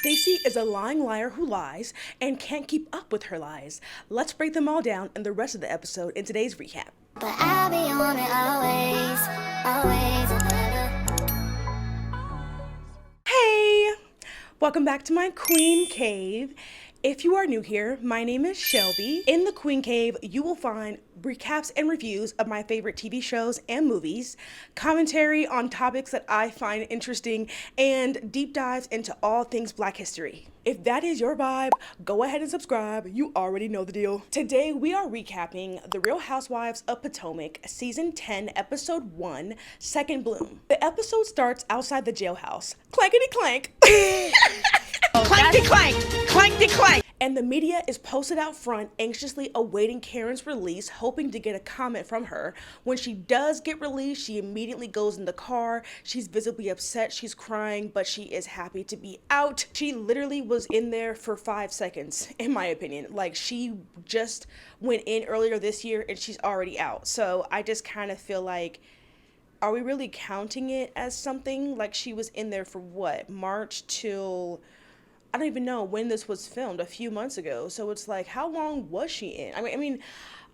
Stacy is a lying liar who lies and can't keep up with her lies. Let's break them all down in the rest of the episode in today's recap. But I'll be on it always, always. Hey! Welcome back to my Queen Cave. If you are new here, my name is Shelby. In the Queen Cave, you will find recaps and reviews of my favorite TV shows and movies, commentary on topics that I find interesting, and deep dives into all things Black history. If that is your vibe, go ahead and subscribe. You already know the deal. Today, we are recapping The Real Housewives of Potomac, Season 10, Episode 1, Second Bloom. The episode starts outside the jailhouse. Clankety clank. Clankety clank! Clankety clank! And the media is posted out front, anxiously awaiting Karen's release, hoping to get a comment from her. When she does get released, she immediately goes in the car. She's visibly upset, she's crying, but she is happy to be out. She literally was in there for 5 seconds, in my opinion. Like, she just went in earlier this year and she's already out. So I just kind of feel like, are we really counting it as something? Like, she was in there for what? March till... I don't even know when this was filmed, a few months ago. So it's like, how long was she in? I mean,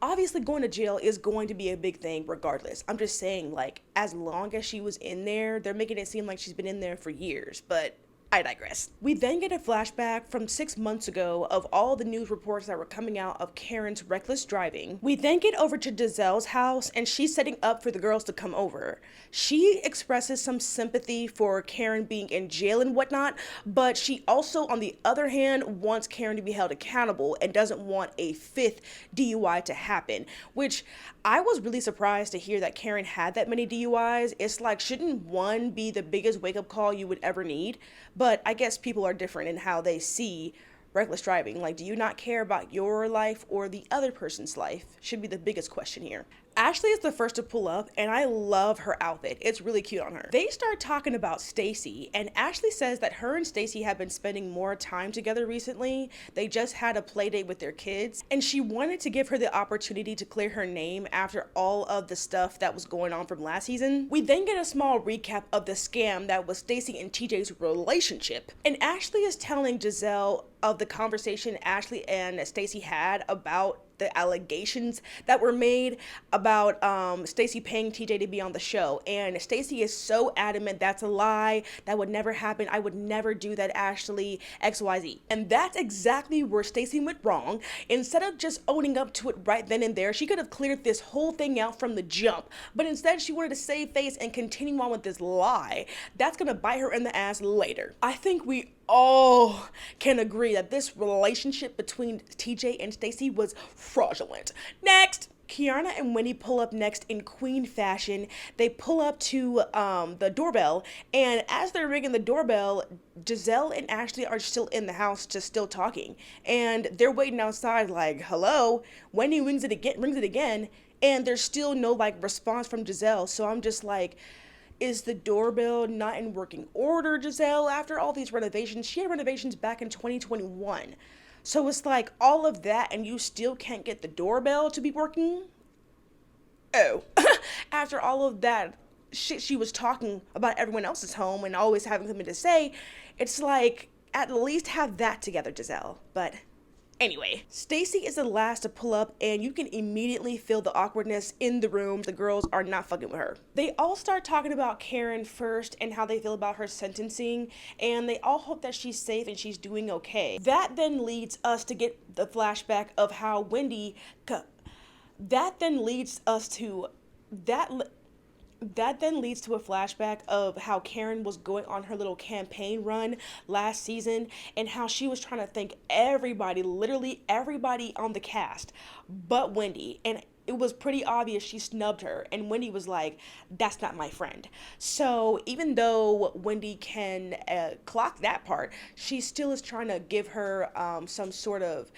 obviously going to jail is going to be a big thing regardless. I'm just saying, like, as long as she was in there, they're making it seem like she's been in there for years, but I digress. We then get a flashback from 6 months ago of all the news reports that were coming out of Karen's reckless driving. We then get over to Giselle's house and she's setting up for the girls to come over. She expresses some sympathy for Karen being in jail and whatnot, but she also, on the other hand, wants Karen to be held accountable and doesn't want a 5th DUI to happen, which I was really surprised to hear that Karen had that many DUIs. It's like, shouldn't one be the biggest wake-up call you would ever need? But I guess people are different in how they see reckless driving. Like, do you not care about your life or the other person's life? Should be the biggest question here. Ashley is the first to pull up, and I love her outfit. It's really cute on her. They start talking about Stacy, and Ashley says that her and Stacy have been spending more time together recently. They just had a play date with their kids, and she wanted to give her the opportunity to clear her name after all of the stuff that was going on from last season. We then get a small recap of the scam that was Stacy and TJ's relationship, and Ashley is telling Giselle of the conversation Ashley and Stacy had about the allegations that were made about Stacy paying TJ to be on the show. And Stacy is so adamant that's a lie, that would never happen, I would never do that, Ashley, XYZ. And that's exactly where Stacy went wrong. Instead of just owning up to it right then and there, she could have cleared this whole thing out from the jump. But instead she wanted to save face and continue on with this lie. That's gonna bite her in the ass later. I think we all can agree that this relationship between TJ and Stacy was fraudulent. Next! Kiana and Wendy pull up next in queen fashion. They pull up to the doorbell, and as they're ringing the doorbell, Giselle and Ashley are still in the house, just still talking. And they're waiting outside like, hello? Wendy rings it again, and there's still no like response from Giselle. So I'm just like, is the doorbell not in working order, Giselle? After all these renovations, she had renovations back in 2021. So it's like all of that and you still can't get the doorbell to be working? Oh, after all of that shit she was talking about everyone else's home and always having something to say, it's like, at least have that together, Giselle. But anyway, Stacy is the last to pull up and you can immediately feel the awkwardness in the room. The girls are not fucking with her. They all start talking about Karen first and how they feel about her sentencing, and they all hope that she's safe and she's doing okay. That then leads us to get the flashback of how Wendy... That then leads to a flashback of how Karen was going on her little campaign run last season and how she was trying to thank everybody, literally everybody on the cast but Wendy. And it was pretty obvious she snubbed her, and Wendy was like, that's not my friend. So even though Wendy can clock that part, she still is trying to give her some sort of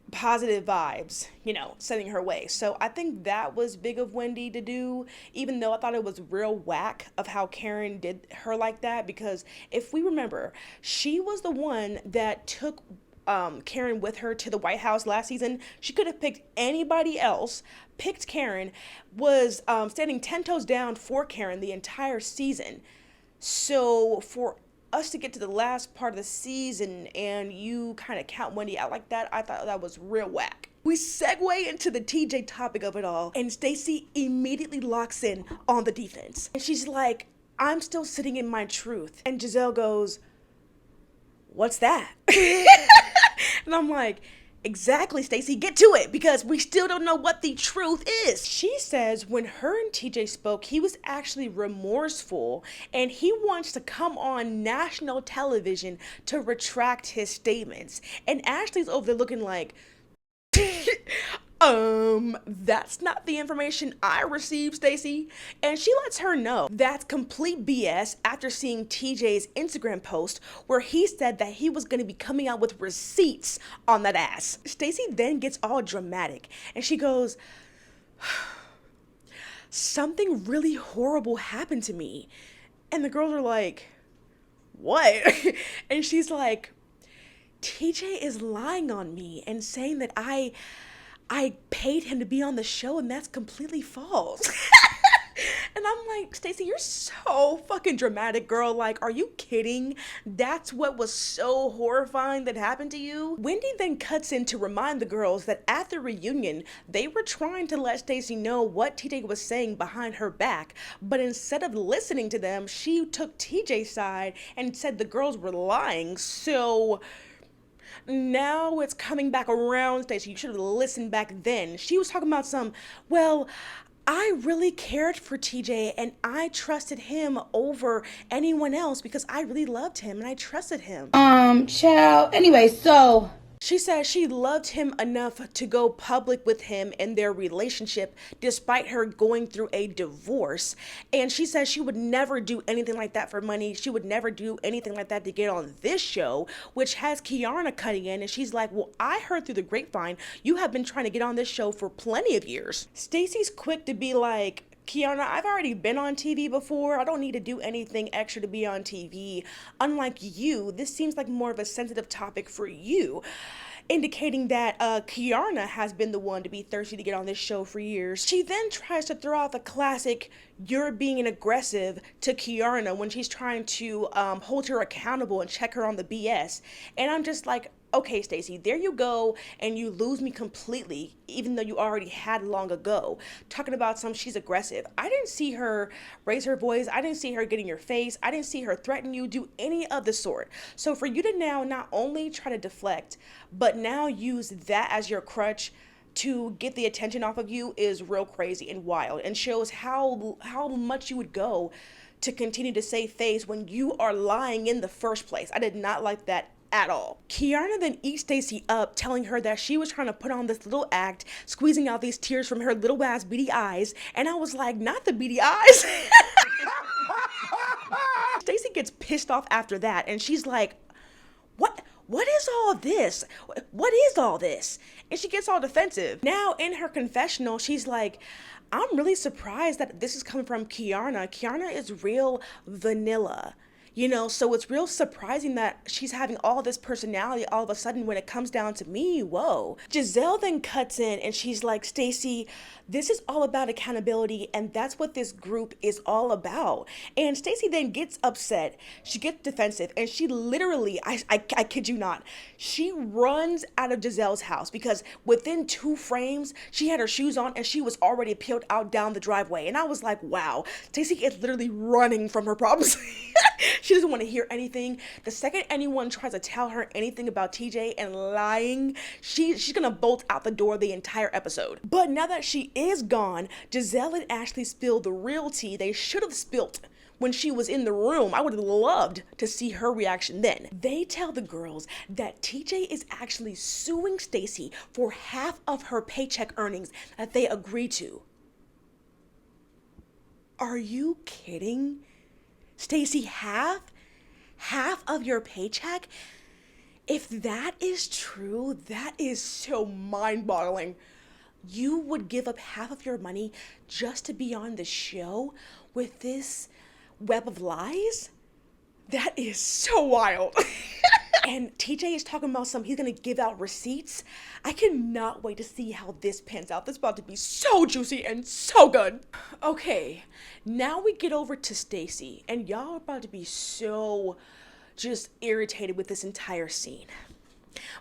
positive vibes, you know, sending her way. So I think that was big of Wendy to do, even though I thought it was real whack of how Karen did her like that, because if we remember, she was the one that took Karen with her to the White House last season. She could have picked anybody else, picked Karen, was standing 10 toes down for Karen the entire season. So for us to get to the last part of the season and you kind of count Wendy out like that, I thought that was real whack. We segue into the TJ topic of it all, and Stacy immediately locks in on the defense. And she's like, I'm still sitting in my truth. And Giselle goes, what's that? And I'm like, exactly, Stacy, get to it, because we still don't know what the truth is. She says when her and TJ spoke, he was actually remorseful and he wants to come on national television to retract his statements. And Ashley's over there looking like, that's not the information I received, Stacy. And she lets her know that's complete BS after seeing TJ's Instagram post where he said that he was going to be coming out with receipts on that ass. Stacy then gets all dramatic and she goes, something really horrible happened to me. And the girls are like, what? And she's like, TJ is lying on me and saying that I paid him to be on the show, and that's completely false. And I'm like, Stacey, you're so fucking dramatic, girl. Like, are you kidding? That's what was so horrifying that happened to you? Wendy then cuts in to remind the girls that at the reunion, they were trying to let Stacey know what TJ was saying behind her back, but instead of listening to them, she took TJ's side and said the girls were lying. So now it's coming back around, Stacey. You should have listened back then. She was talking about well, I really cared for TJ and I trusted him over anyone else because I really loved him and I trusted him. Child. Anyway, so She said she loved him enough to go public with him and their relationship despite her going through a divorce. And she said she would never do anything like that for money. She would never do anything like that to get on this show, which has Kiarna cutting in. And she's like, well, I heard through the grapevine you have been trying to get on this show for plenty of years. Stacey's quick to be like, Kiarna, I've already been on TV before. I don't need to do anything extra to be on TV. Unlike you, this seems like more of a sensitive topic for you. Indicating that Kiarna has been the one to be thirsty to get on this show for years. She then tries to throw out the classic, you're being aggressive to Kiarna when she's trying to hold her accountable and check her on the BS. And I'm just like, okay, Stacey, there you go, and you lose me completely, even though you already had long ago. Talking about she's aggressive. I didn't see her raise her voice. I didn't see her get in your face. I didn't see her threaten you, do any of the sort. So for you to now not only try to deflect, but now use that as your crutch to get the attention off of you is real crazy and wild, and shows how much you would go to continue to save face when you are lying in the first place. I did not like that at all. Kiarna then eats Stacey up, telling her that she was trying to put on this little act, squeezing out these tears from her little ass beady eyes. And I was like, not the beady eyes. Stacey gets pissed off after that, and she's like, what is all this? What is all this? And she gets all defensive. Now in her confessional, she's like, I'm really surprised that this is coming from Kiarna. Kiarna is real vanilla. You know, so it's real surprising that she's having all this personality all of a sudden when it comes down to me. Whoa. Giselle then cuts in and she's like, Stacey, this is all about accountability, and that's what this group is all about. And Stacey then gets upset. She gets defensive, and she literally, I kid you not, she runs out of Giselle's house because within 2 frames, she had her shoes on and she was already peeled out down the driveway. And I was like, wow, Stacey is literally running from her problems. She doesn't want to hear anything. The second anyone tries to tell her anything about TJ and lying, she's gonna bolt out the door the entire episode. But now that she is gone, Giselle and Ashley spilled the real tea they should have spilt when she was in the room. I would have loved to see her reaction then. They tell the girls that TJ is actually suing Stacey for half of her paycheck earnings that they agreed to. Are you kidding? Stacey, half of your paycheck? If that is true, that is so mind-boggling. You would give up half of your money just to be on the show with this web of lies? That is so wild. And TJ is talking about he's gonna give out receipts. I cannot wait to see how this pans out. This is about to be so juicy and so good. Okay, now we get over to Stacey, and y'all are about to be so just irritated with this entire scene.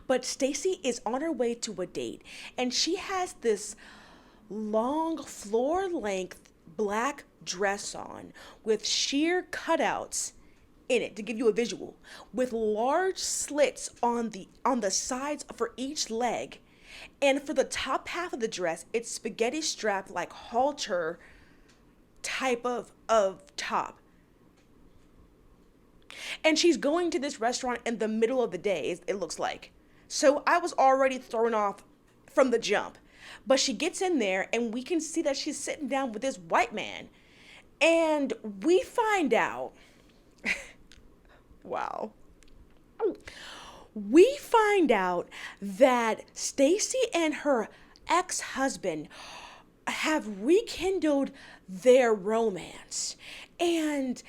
But Stacy is on her way to a date, and she has this long floor length black dress on with sheer cutouts in it to give you a visual, with large slits on the sides for each leg. And for the top half of the dress, it's spaghetti strap like halter type of top. And she's going to this restaurant in the middle of the day, it looks like. So I was already thrown off from the jump. But she gets in there and we can see that she's sitting down with this white man. And we find out, wow. We find out that Stacy and her ex-husband have rekindled their romance. And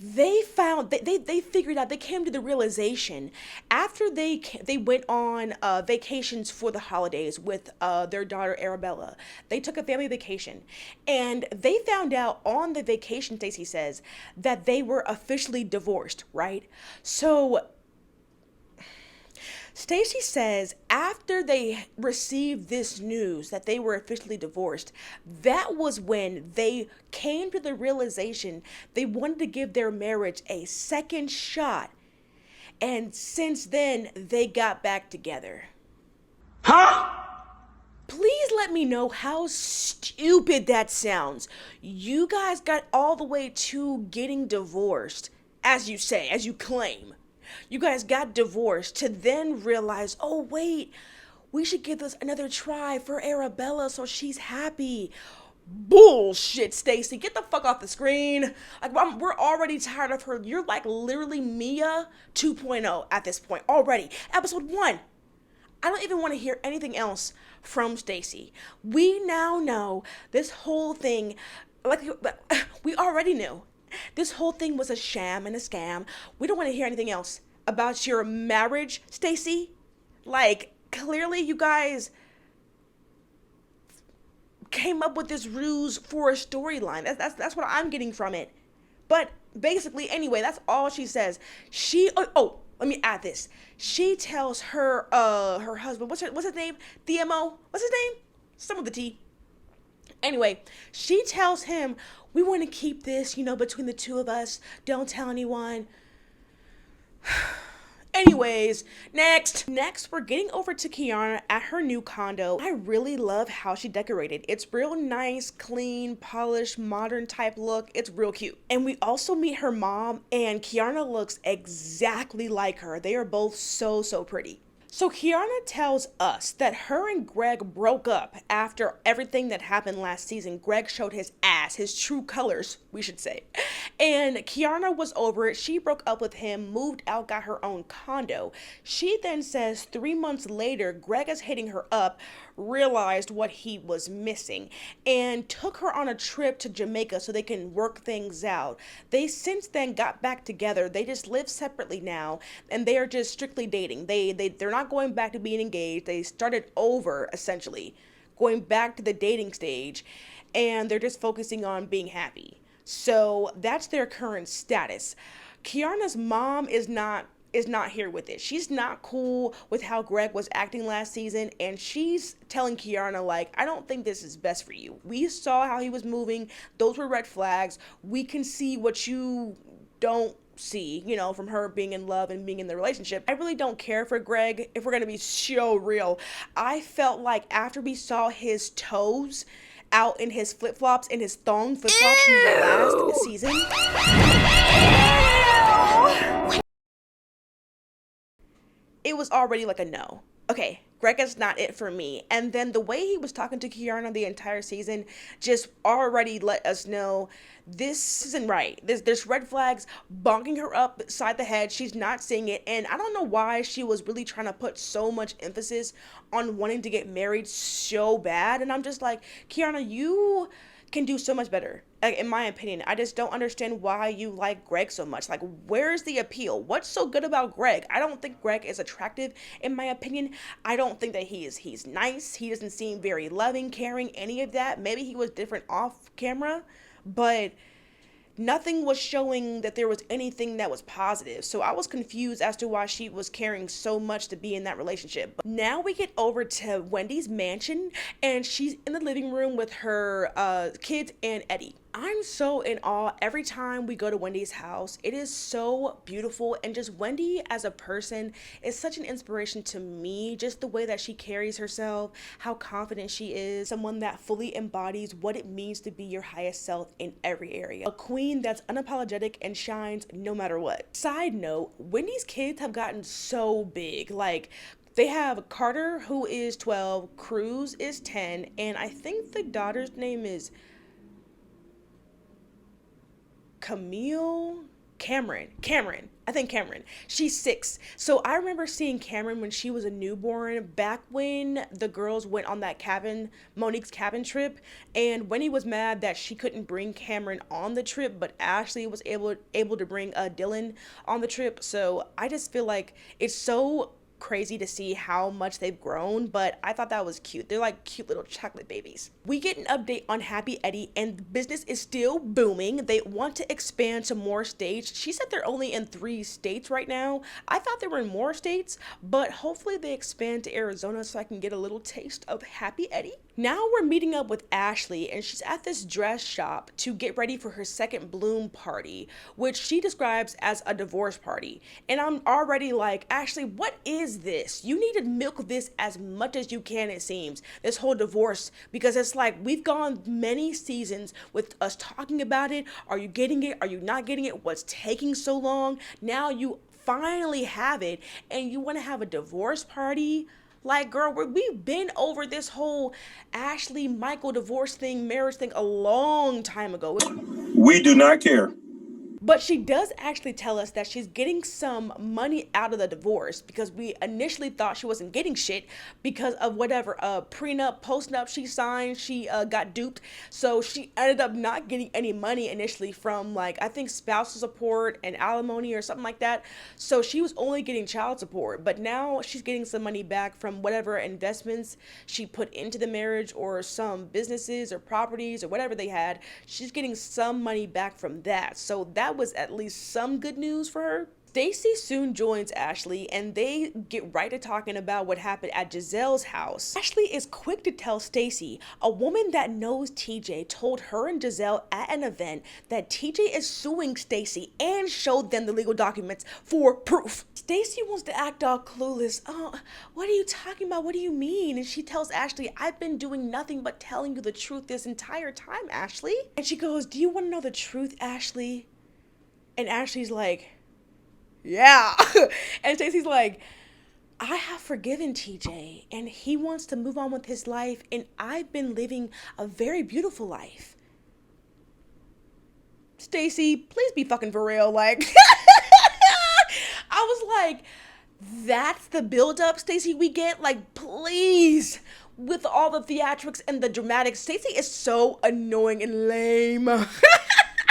they figured out, they came to the realization after they went on vacations for the holidays with their daughter Arabella. They took a family vacation, and they found out on the vacation, Stacey says, that they were officially divorced, right? So Stacy says after they received this news that they were officially divorced, that was when they came to the realization they wanted to give their marriage a second shot. And since then, they got back together. Huh? Please let me know how stupid that sounds. You guys got all the way to getting divorced, as you say, as you claim. You guys got divorced to then realize, oh wait, we should give this another try for Arabella so she's happy. Bullshit, Stacy. Get the fuck off the screen. Like, we're already tired of her. You're like literally Mia 2.0 at this point already. Episode 1. I don't even want to hear anything else from Stacy. We now know this whole thing, like we already knew. This whole thing was a sham and a scam. We don't want to hear anything else about your marriage, Stacy. Like, clearly you guys came up with this ruse for a storyline. That's what I'm getting from it. But basically, anyway, that's all she says. Let me add this. She tells her husband, what's his name? TMO? What's his name? Some of the T. Anyway, she tells him, we want to keep this, between the two of us. Don't tell anyone. Anyways, next, we're getting over to Kiana at her new condo. I really love how she decorated. It's real nice, clean, polished, modern type look. It's real cute. And we also meet her mom, and Kiana looks exactly like her. They are both so pretty. So Kiana tells us that her and Greg broke up after everything that happened last season. Greg showed his ass, his true colors, we should say. And Kiana was over it. She broke up with him, moved out, got her own condo. She then says 3 months later, Greg is hitting her up, realized what he was missing, and took her on a trip to Jamaica so they can work things out. They since then got back together. They just live separately now, and they are just strictly dating. They're not going back to being engaged. They started over, essentially, going back to the dating stage, and they're just focusing on being happy. So that's their current status. Kiana's mom is not here with it. She's not cool with how Greg was acting last season, and she's telling Kiana, like, I don't think this is best for you. We saw how he was moving. Those were red flags. We can see what you don't see, from her being in love and being in the relationship. I really don't care for Greg, if we're gonna be so real. I felt like after we saw his toes out in his flip-flops, in his thong flip-flops from the last season, it was already like a no. Okay, Greg is not it for me. And then the way he was talking to Kiana the entire season just already let us know this isn't right. There's red flags, bonking her up beside the head. She's not seeing it. And I don't know why she was really trying to put so much emphasis on wanting to get married so bad. And I'm just like, Kiana, you can do so much better. Like, in my opinion, I just don't understand why you like Greg so much. Like, where's the appeal? What's so good about Greg? I don't think Greg is attractive, in my opinion. I don't think that he's nice. He doesn't seem very loving, caring, any of that. Maybe he was different off camera, but nothing was showing that there was anything that was positive. So I was confused as to why she was caring so much to be in that relationship. But now we get over to Wendy's mansion, and she's in the living room with her kids and Eddie. I'm so in awe every time we go to Wendy's house. It is so beautiful, and just Wendy as a person is such an inspiration to me. Just the way that she carries herself, how confident she is, someone that fully embodies what it means to be your highest self in every area. A queen that's unapologetic and shines no matter what. Side note, Wendy's kids have gotten so big. Like, they have Carter, who is 12, Cruz is 10, and I think the daughter's name is Cameron. I think Cameron. She's 6. So I remember seeing Cameron when she was a newborn, back when the girls went on that Monique's cabin trip, and Wendy was mad that she couldn't bring Cameron on the trip, but Ashley was able to bring Dylan on the trip. So I just feel like it's so crazy to see how much they've grown, but I thought that was cute. They're like cute little chocolate babies. We get an update on Happy Eddie, and the business is still booming. They want to expand to more states. She said they're only in 3 states right now. I thought they were in more states, but hopefully they expand to Arizona so I can get a little taste of Happy Eddie. Now we're meeting up with Ashley, and she's at this dress shop to get ready for her second bloom party, which she describes as a divorce party. And I'm already like, Ashley, what is this? You need to milk this as much as you can, it seems, this whole divorce, because it's like we've gone many seasons with us talking about it. Are you getting it? Are you not getting it? What's taking so long? Now you finally have it, and you want to have a divorce party? Like, girl, we've been over this whole Ashley Michael divorce thing, marriage thing a long time ago. We do not care. But she does actually tell us that she's getting some money out of the divorce, because we initially thought she wasn't getting shit because of whatever prenup, postnup she signed. She got duped. So she ended up not getting any money initially from, like, I think spousal support and alimony or something like that. So she was only getting child support. But now she's getting some money back from whatever investments she put into the marriage, or some businesses or properties or whatever they had. She's getting some money back from that. So that was at least some good news for her. Stacy soon joins Ashley, and they get right to talking about what happened at Giselle's house. Ashley is quick to tell Stacy, a woman that knows TJ told her and Giselle at an event that TJ is suing Stacy, and showed them the legal documents for proof. Stacy wants to act all clueless. Oh, what are you talking about? What do you mean? And she tells Ashley, I've been doing nothing but telling you the truth this entire time, Ashley. And she goes, do you want to know the truth, Ashley? And Ashley's like, yeah. And Stacey's like, I have forgiven TJ, and he wants to move on with his life, and I've been living a very beautiful life. Stacy, please be fucking for real. Like, I was like, that's the build-up, Stacy, we get? Like, please. With all the theatrics and the dramatics, Stacy is so annoying and lame.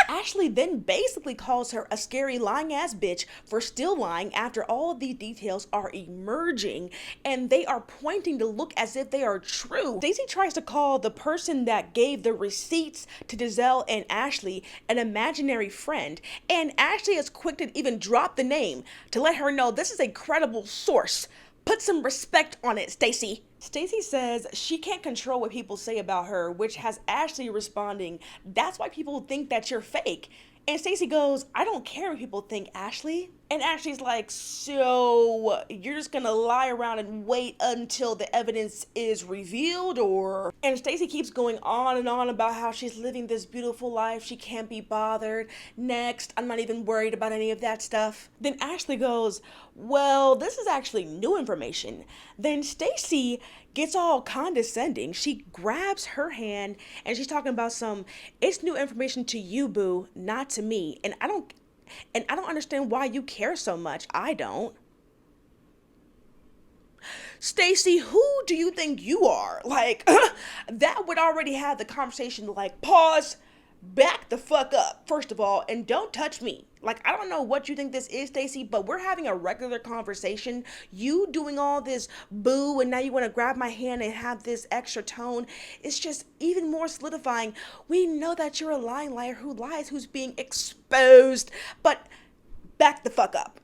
Ashley then basically calls her a scary lying ass bitch for still lying after all of these details are emerging, and they are pointing to look as if they are true. Stacy tries to call the person that gave the receipts to Giselle and Ashley an imaginary friend, and Ashley is quick to even drop the name to let her know this is a credible source. Put some respect on it, Stacy. Stacy says she can't control what people say about her, which has Ashley responding, that's why people think that you're fake. And Stacy goes, I don't care what people think, Ashley. And Ashley's like, so you're just gonna lie around and wait until the evidence is revealed, or? And Stacy keeps going on and on about how she's living this beautiful life. She can't be bothered. Next, I'm not even worried about any of that stuff. Then Ashley goes, well, this is actually new information. Then Stacy gets all condescending. She grabs her hand and she's talking about it's new information to you, boo, not to me. And I don't understand why you care so much. I don't. Stacy, who do you think you are? Like, that would already have the conversation like, pause, back the fuck up, first of all, and don't touch me. Like, I don't know what you think this is, Stacey, but we're having a regular conversation. You doing all this boo, and now you want to grab my hand and have this extra tone. It's just even more solidifying. We know that you're a lying liar who lies, who's being exposed, but back the fuck up.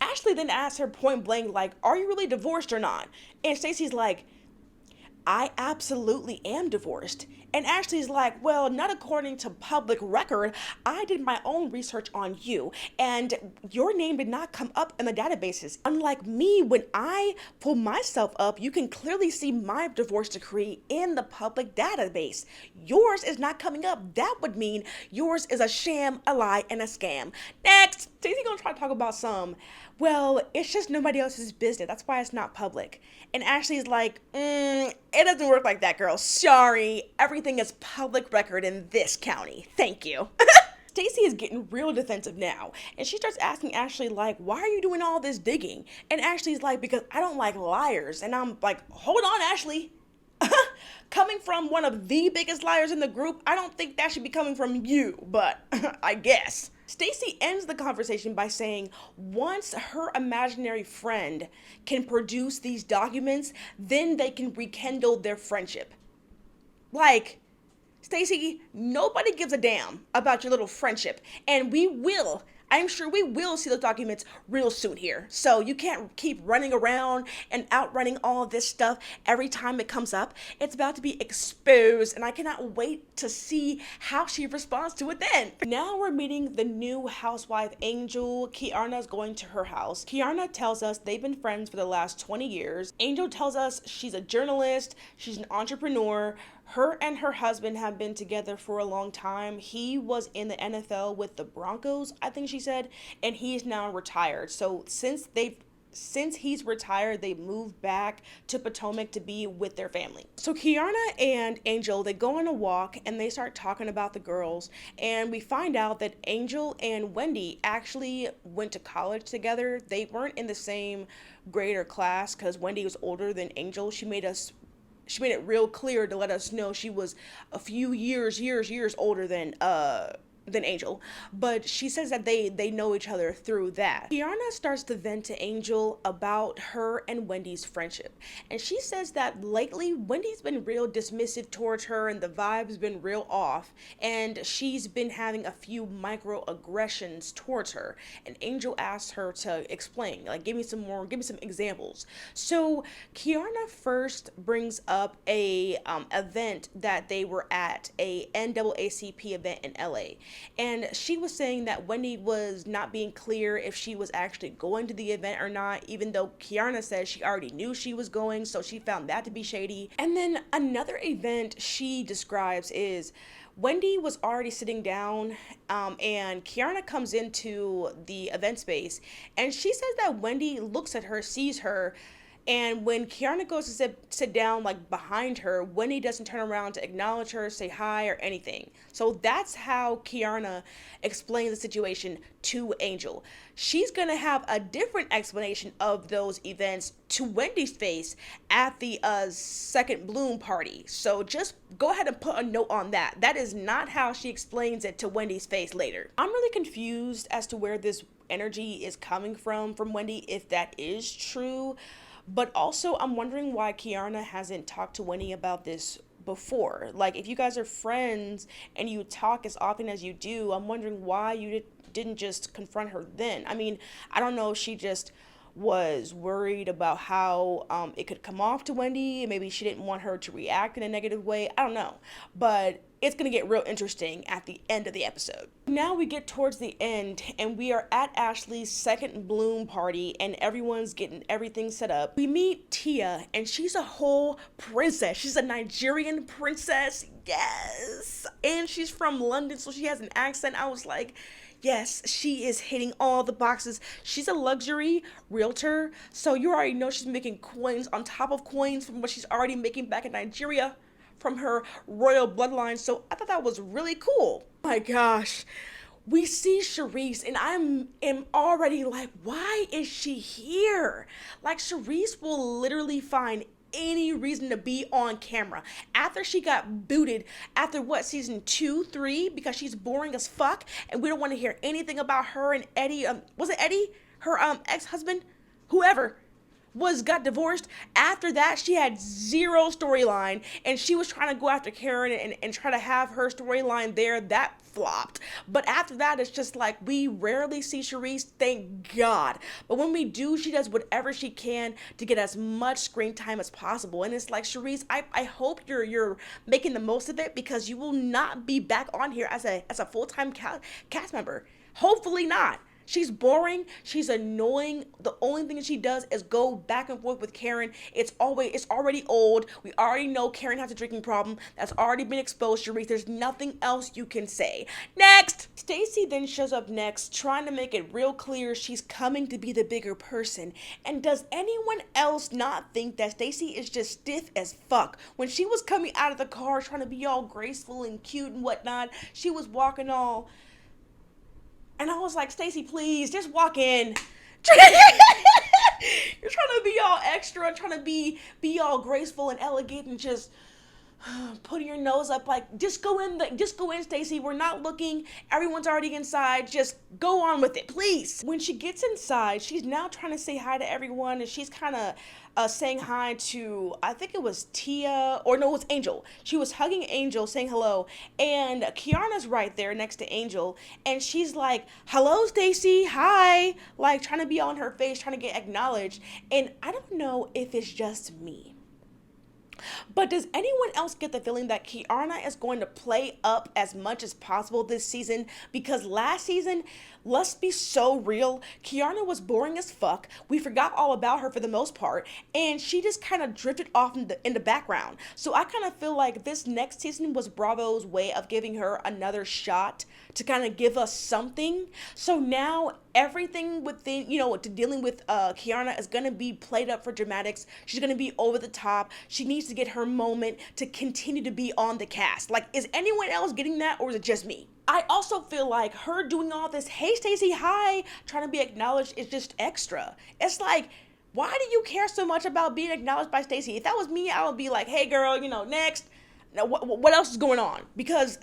Ashley then asks her point blank, like, are you really divorced or not? And Stacey's like, I absolutely am divorced. And Ashley's like, well, not according to public record. I did my own research on you, and your name did not come up in the databases. Unlike me, when I pull myself up, you can clearly see my divorce decree in the public database. Yours is not coming up. That would mean yours is a sham, a lie, and a scam. Next, Stacey gonna try to talk about well, it's just nobody else's business. That's why it's not public. And Ashley's like, it doesn't work like that, girl. Sorry. Everything is public record in this county. Thank you. Stacey is getting real defensive now. And she starts asking Ashley, like, why are you doing all this digging? And Ashley's like, because I don't like liars. And I'm like, hold on, Ashley. Coming from one of the biggest liars in the group, I don't think that should be coming from you, but I guess. Stacey ends the conversation by saying once her imaginary friend can produce these documents, then they can rekindle their friendship. Like, Stacey, nobody gives a damn about your little friendship, and I'm sure we will see those documents real soon here. So you can't keep running around and outrunning all this stuff every time it comes up. It's about to be exposed, and I cannot wait to see how she responds to it then. Now we're meeting the new housewife, Angel. Kiarna's going to her house. Kiarna tells us they've been friends for the last 20 years. Angel tells us she's a journalist, she's an entrepreneur. Her and her husband have been together for a long time. He was in the NFL with the Broncos, I think she said, and he's now retired. So since he's retired, they moved back to Potomac to be with their family. So Kiarna and Angel, they go on a walk and they start talking about the girls, and we find out that Angel and Wendy actually went to college together. They weren't in the same grade or class because Wendy was older than Angel. She made it real clear to let us know she was a few years older than Angel, but she says that they know each other through that. Kiarna starts to vent to Angel about her and Wendy's friendship, and she says that lately Wendy's been real dismissive towards her and the vibe's been real off, and she's been having a few microaggressions towards her, and Angel asks her to explain, like, give me some examples. So Kiarna first brings up a event that they were at, a NAACP event in LA. And she was saying that Wendy was not being clear if she was actually going to the event or not, even though Kiarna says she already knew she was going, so she found that to be shady. And then another event she describes is Wendy was already sitting down, and Kiarna comes into the event space, and she says that Wendy looks at her, sees her, and when Kiarna goes to sit down, like, behind her, Wendy doesn't turn around to acknowledge her, say hi, or anything. So that's how Kiarna explains the situation to Angel. She's going to have a different explanation of those events to Wendy's face at the second Bloom party. So just go ahead and put a note on that. That is not how she explains it to Wendy's face later. I'm really confused as to where this energy is coming from Wendy, if that is true. But also, I'm wondering why Kiarna hasn't talked to Wendy about this before. Like, if you guys are friends and you talk as often as you do, I'm wondering why you didn't just confront her then. I mean, I don't know if she just was worried about how it could come off to Wendy. Maybe she didn't want her to react in a negative way. I don't know. But it's going to get real interesting at the end of the episode. Now we get towards the end, and we are at Ashley's second Bloom party, and everyone's getting everything set up. We meet Tia, and she's a whole princess. She's a Nigerian princess. Yes. And she's from London, so she has an accent. I was like, yes, she is hitting all the boxes. She's a luxury realtor, so you already know she's making coins on top of coins from what she's already making back in Nigeria from her royal bloodline. So I thought that was really cool. My gosh. We see Charisse, and am already like, why is she here? Like, Charisse will literally find any reason to be on camera. After she got booted after what, season 2, 3, because she's boring as fuck and we don't want to hear anything about her and Eddie. Was it Eddie? Her ex-husband? Whoever got divorced. After that, she had zero storyline, and she was trying to go after Karen and try to have her storyline there. That flopped. But after that, it's just like, we rarely see Charisse, thank God. But when we do, she does whatever she can to get as much screen time as possible. And it's like, Charisse, I hope you're making the most of it, because you will not be back on here as a full-time cast member. Hopefully not. She's boring. She's annoying. The only thing that she does is go back and forth with Karen. It's already old. We already know Karen has a drinking problem. That's already been exposed, Charisse. There's nothing else you can say. Next! Stacy then shows up next, trying to make it real clear she's coming to be the bigger person. And does anyone else not think that Stacy is just stiff as fuck? When she was coming out of the car trying to be all graceful and cute and whatnot, she was walking all... And I was like, Stacy, please, just walk in. You're trying to be all extra and trying to be all graceful and elegant and just putting your nose up, like, just go in, Stacy. We're not looking. Everyone's already inside. Just go on with it, please. When she gets inside, she's now trying to say hi to everyone, and she's kind of saying hi to, I think it was Tia, or no, it was Angel. She was hugging Angel, saying hello, and Kiana's right there next to Angel, and she's like, hello, Stacy, hi, like, trying to be on her face, trying to get acknowledged. And I don't know if it's just me, but does anyone else get the feeling that Kiana is going to play up as much as possible this season? Because last season, let's be so real, Kiana was boring as fuck. We forgot all about her for the most part, and she just kind of drifted off in the background. So I kind of feel like this next season was Bravo's way of giving her another shot to kind of give us something. So now everything within, to dealing with Kiana is going to be played up for dramatics. She's going to be over the top. She needs to get her moment to continue to be on the cast. Like, is anyone else getting that, or is it just me? I also feel like her doing all this, hey, Stacy, hi, trying to be acknowledged is just extra. It's like, why do you care so much about being acknowledged by Stacy? If that was me, I would be like, hey, girl, next. Now, what else is going on? Because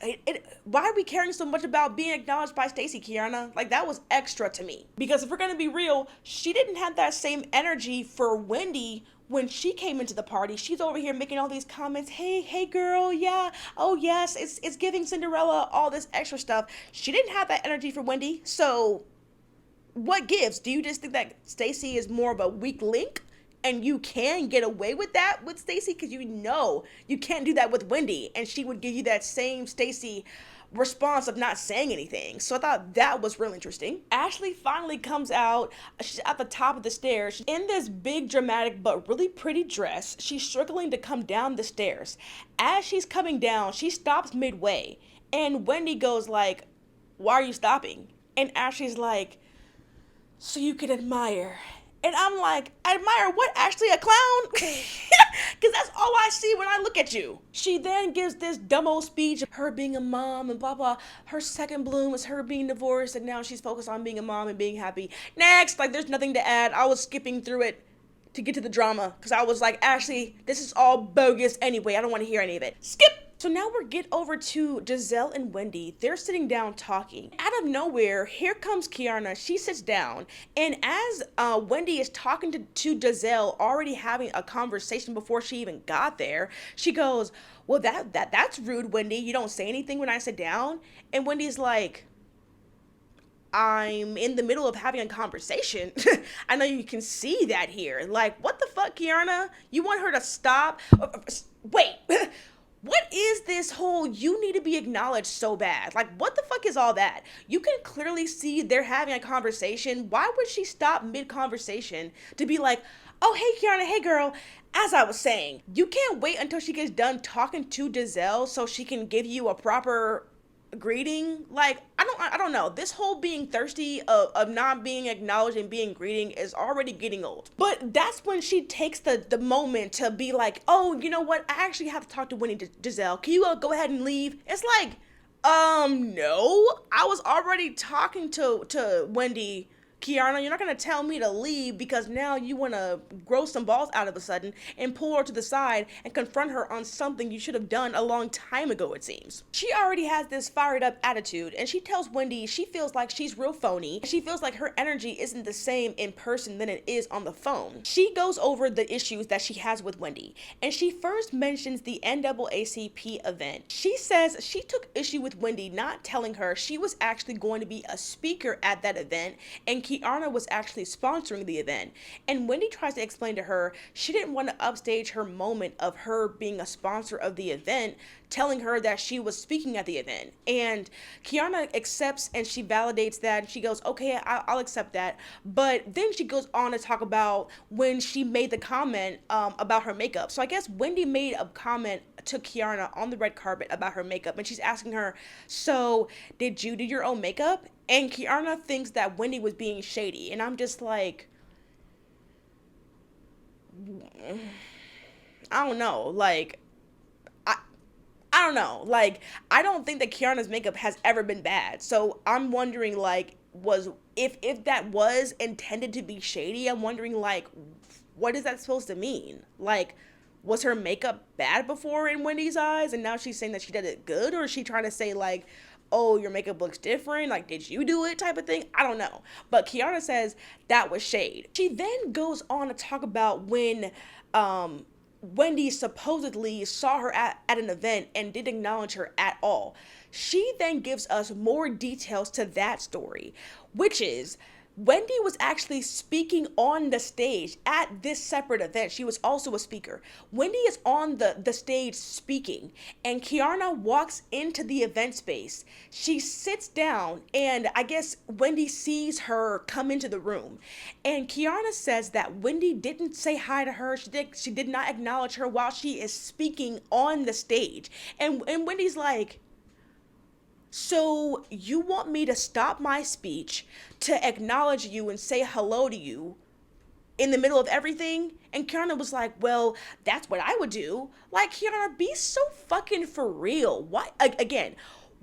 why are we caring so much about being acknowledged by Stacy, Kiana? Like, that was extra to me. Because if we're going to be real, she didn't have that same energy for Wendy when she came into the party. She's over here making all these comments. Hey girl, yeah. Oh, yes, it's giving Cinderella, all this extra stuff. She didn't have that energy for Wendy. So what gives? Do you just think that Stacy is more of a weak link? And you can get away with that with Stacy, because you can't do that with Wendy, and she would give you that same Stacy response of not saying anything. So I thought that was real interesting. Ashley finally comes out. She's at the top of the stairs. She's in this big dramatic but really pretty dress. She's struggling to come down the stairs. As she's coming down, she stops midway, and Wendy goes like, why are you stopping? And Ashley's like, so you can admire. And I'm like, admire what, Ashley, a clown? Because that's all I see when I look at you. She then gives this dumb old speech of her being a mom and blah, blah. Her second bloom is her being divorced, and now she's focused on being a mom and being happy. Next, like, there's nothing to add. I was skipping through it to get to the drama, because I was like, Ashley, this is all bogus anyway. I don't want to hear any of it. Skip! So now we get over to Giselle and Wendy. They're sitting down talking. Out of nowhere, here comes Kiana. She sits down, and as Wendy is talking to Giselle, already having a conversation before she even got there, she goes, well, that's rude, Wendy. You don't say anything when I sit down? And Wendy's like, I'm in the middle of having a conversation. I know you can see that here. Like, what the fuck, Kiana? You want her to stop? Wait. What is this whole you need to be acknowledged so bad? Like, what the fuck is all that? You can clearly see they're having a conversation. Why would she stop mid-conversation to be like, oh, hey, Kiana, hey, girl. As I was saying, you can't wait until she gets done talking to Giselle so she can give you a proper greeting. Like, I don't know. This whole being thirsty of not being acknowledged and being greeting is already getting old. But that's when she takes the moment to be like, oh, you know what? I actually have to talk to Winnie Giselle. Can you go ahead and leave? It's like, no. I was already talking to Wendy Kiana, you're not going to tell me to leave because now you want to grow some balls out of a sudden and pull her to the side and confront her on something you should have done a long time ago, it seems. She already has this fired up attitude, and she tells Wendy she feels like she's real phony. She feels like her energy isn't the same in person than it is on the phone. She goes over the issues that she has with Wendy, and she first mentions the NAACP event. She says she took issue with Wendy not telling her she was actually going to be a speaker at that event, and Kiana was actually sponsoring the event. And Wendy tries to explain to her she didn't want to upstage her moment of her being a sponsor of the event, telling her that she was speaking at the event. And Kiana accepts and she validates that. She goes, okay, I'll accept that. But then she goes on to talk about when she made the comment about her makeup. So I guess Wendy made a comment to Kiana on the red carpet about her makeup, and she's asking her, so did you do your own makeup? And Kiana thinks that Wendy was being shady, and I'm just like, I don't know, like, I don't know, like, I don't think that Kiana's makeup has ever been bad, so I'm wondering, like, if that was intended to be shady, I'm wondering, like, what is that supposed to mean? Like, was her makeup bad before in Wendy's eyes, and now she's saying that she did it good? Or is she trying to say, like, oh, your makeup looks different, like, did you do it type of thing? I don't know. But Kiana says that was shade. She then goes on to talk about when Wendy supposedly saw her at an event and didn't acknowledge her at all. She then gives us more details to that story, which is Wendy was actually speaking on the stage at this separate event. She was also a speaker. Wendy is on the stage speaking, and Kiana walks into the event space. She sits down, and I guess Wendy sees her come into the room. And Kiana says that Wendy didn't say hi to her. She did not acknowledge her while she is speaking on the stage. And Wendy's like, so you want me to stop my speech to acknowledge you and say hello to you in the middle of everything? And Kiana was like, well, that's what I would do. Like, Kiana, be so fucking for real. Why, again,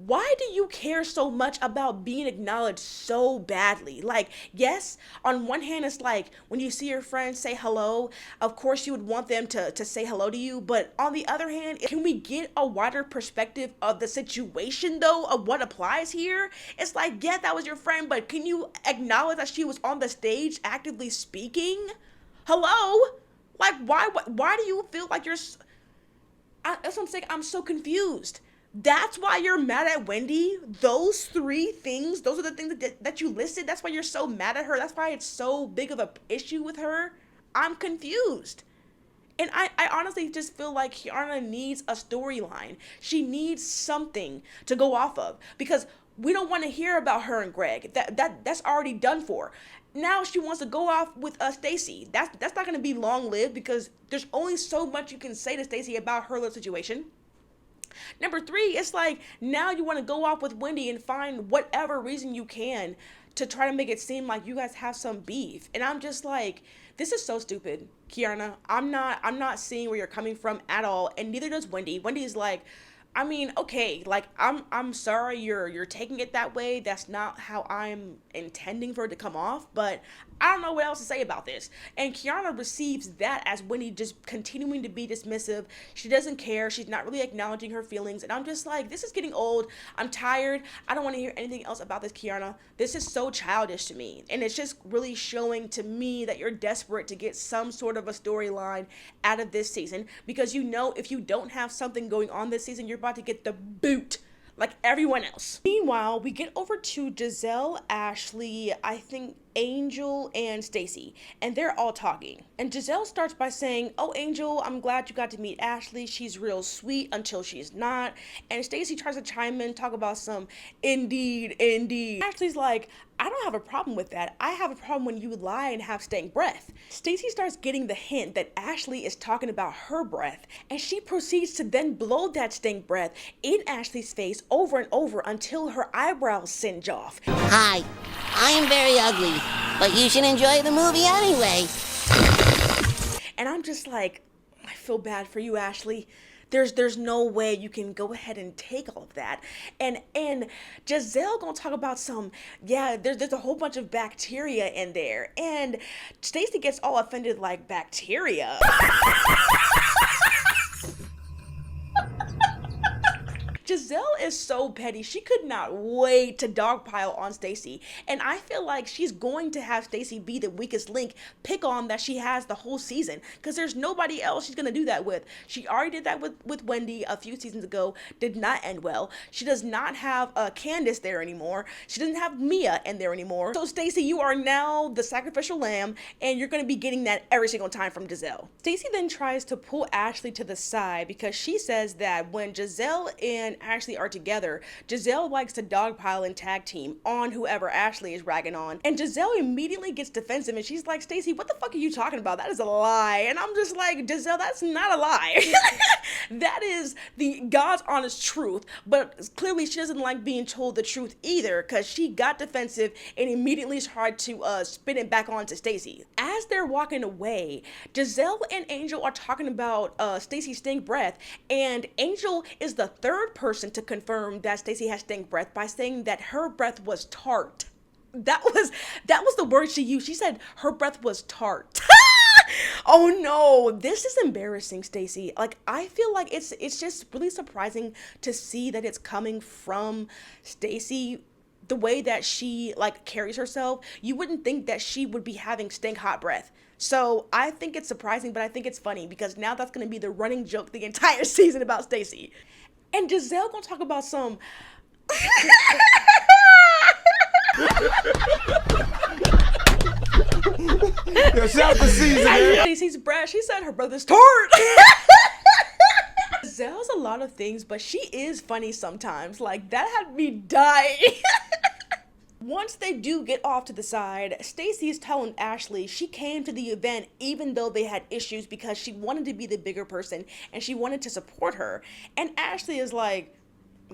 why do you care so much about being acknowledged so badly? Like, yes, on one hand, it's like when you see your friends say hello, of course you would want them to say hello to you. But on the other hand, can we get a wider perspective of the situation, though, of what applies here? It's like, yeah, that was your friend, but can you acknowledge that she was on the stage actively speaking? Hello? Like, why do you feel like that's what I'm saying. I'm so confused. That's why you're mad at Wendy? Those three things, those are the things that you listed? That's why you're so mad at her? That's why it's so big of an issue with her? I'm confused. And I honestly just feel like Kiana needs a storyline. She needs something to go off of, because we don't want to hear about her and Greg. That's already done for. Now she wants to go off with Stacey. That's not going to be long-lived, because there's only so much you can say to Stacey about her little situation. Number three, it's like now you want to go off with Wendy and find whatever reason you can to try to make it seem like you guys have some beef. And I'm just like, this is so stupid, Kiana. I'm not seeing where you're coming from at all, and neither does Wendy. Wendy's like, I mean, okay, like, I'm sorry you're taking it that way. That's not how I'm intending for it to come off, but I don't know what else to say about this. And Kiana receives that as Wendy just continuing to be dismissive. She doesn't care. She's not really acknowledging her feelings. And I'm just like, this is getting old. I'm tired. I don't want to hear anything else about this, Kiana. This is so childish to me. And it's just really showing to me that you're desperate to get some sort of a storyline out of this season, because you know if you don't have something going on this season, you're about to get the boot like everyone else. Meanwhile, we get over to Giselle, Ashley, I think Angel, and Stacey, and they're all talking. And Giselle starts by saying, oh, Angel, I'm glad you got to meet Ashley. She's real sweet until she's not. And Stacey tries to chime in, talk about some indeed. Ashley's like, I don't have a problem with that. I have a problem when you lie and have stank breath. Stacey starts getting the hint that Ashley is talking about her breath, and she proceeds to then blow that stank breath in Ashley's face over and over until her eyebrows singe off. Hi, I am very ugly, but you should enjoy the movie anyway. And I'm just like, I feel bad for you, Ashley. There's no way you can go ahead and take all of that. And Giselle gonna talk about some, yeah, there's a whole bunch of bacteria in there. And Stacey gets all offended like, bacteria? Giselle is so petty. She could not wait to dogpile on Stacey. And I feel like she's going to have Stacey be the weakest link pick on that she has the whole season. Because there's nobody else she's going to do that with. She already did that with Wendy a few seasons ago. Did not end well. She does not have Candace there anymore. She doesn't have Mia in there anymore. So Stacey, you are now the sacrificial lamb. And you're going to be getting that every single time from Giselle. Stacey then tries to pull Ashley to the side because she says that when Giselle and Ashley are together, Giselle likes to dogpile and tag team on whoever Ashley is ragging on. And Giselle immediately gets defensive and she's like, Stacey, what the fuck are you talking about? That is a lie. And I'm just like, Giselle, that's not a lie. That is the God's honest truth. But clearly she doesn't like being told the truth either, because she got defensive and immediately tried to spin it back on to Stacey. As they're walking away, Giselle and Angel are talking about Stacey's stink breath, and Angel is the third person to confirm that Stacey has stink breath by saying that her breath was tart. That was the word she used. She said her breath was tart. Oh no, this is embarrassing, Stacey. Like, I feel like it's just really surprising to see that it's coming from Stacey. The way that she like carries herself, you wouldn't think that she would be having stink hot breath. So I think it's surprising, but I think it's funny because now that's going to be the running joke the entire season about Stacey. And Giselle gonna talk about some. It's out the season. Stacey's breath. She said her brother's tart. Giselle's a lot of things, but she is funny sometimes. Like, that had me dying. Once they do get off to the side, Stacey is telling Ashley she came to the event even though they had issues because she wanted to be the bigger person and she wanted to support her. And Ashley is like,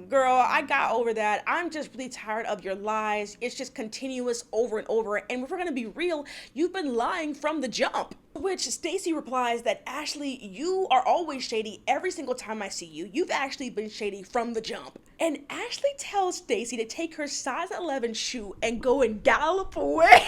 girl, I got over that. I'm just really tired of your lies. It's just continuous over and over. And if we're going to be real, you've been lying from the jump. Which Stacey replies that, Ashley, you are always shady every single time I see you. You've actually been shady from the jump. And Ashley tells Stacey to take her size 11 shoe and go and gallop away.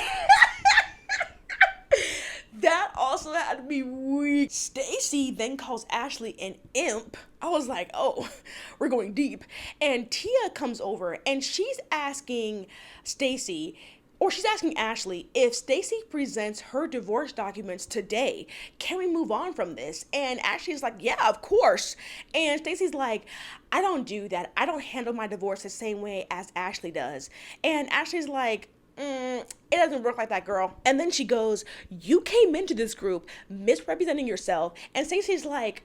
That also had me weak. Stacey then calls Ashley an imp. I was like, oh, we're going deep. And Tia comes over and she's asking Stacey, or she's asking Ashley, if Stacey presents her divorce documents today, can we move on from this? And Ashley's like, yeah, of course. And Stacey's like, I don't do that. I don't handle my divorce the same way as Ashley does. And Ashley's like, it doesn't work like that, girl. And then she goes, you came into this group misrepresenting yourself. And Stacey's like,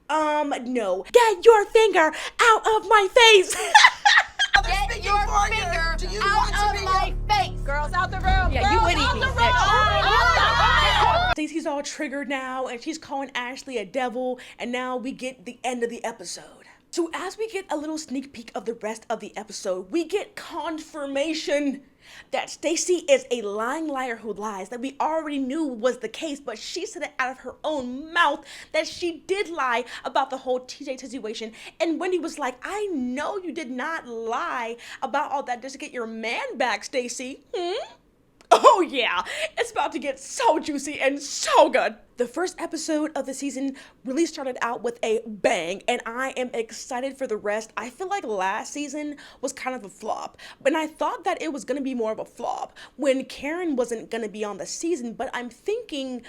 no. Get your finger out of my face. Get your finger out of my face. Girls out the room. Yeah, you would eat me. Stacey's all triggered now and she's calling Ashley a devil. And now we get the end of the episode. So as we get a little sneak peek of the rest of the episode, we get confirmation that Stacey is a lying liar who lies, that we already knew was the case, but she said it out of her own mouth that she did lie about the whole TJ situation. And Wendy was like, I know you did not lie about all that just to get your man back, Stacey. Oh yeah, it's about to get so juicy and so good. The first episode of the season really started out with a bang, and I am excited for the rest. I feel like last season was kind of a flop, and I thought that it was going to be more of a flop when Karen wasn't going to be on the season, but I'm thinking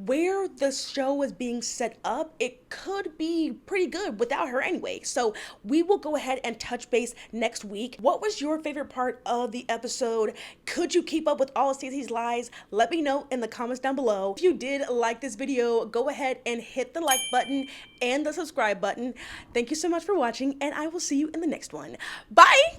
where the show is being set up, it could be pretty good without her anyway. So we will go ahead and touch base next week. What was your favorite part of the episode? Could you keep up with all of Stacey's lies? Let me know in the comments down below. If you did like this video, go ahead and hit the like button and the subscribe button. Thank you so much for watching, and I will see you in the next one. Bye!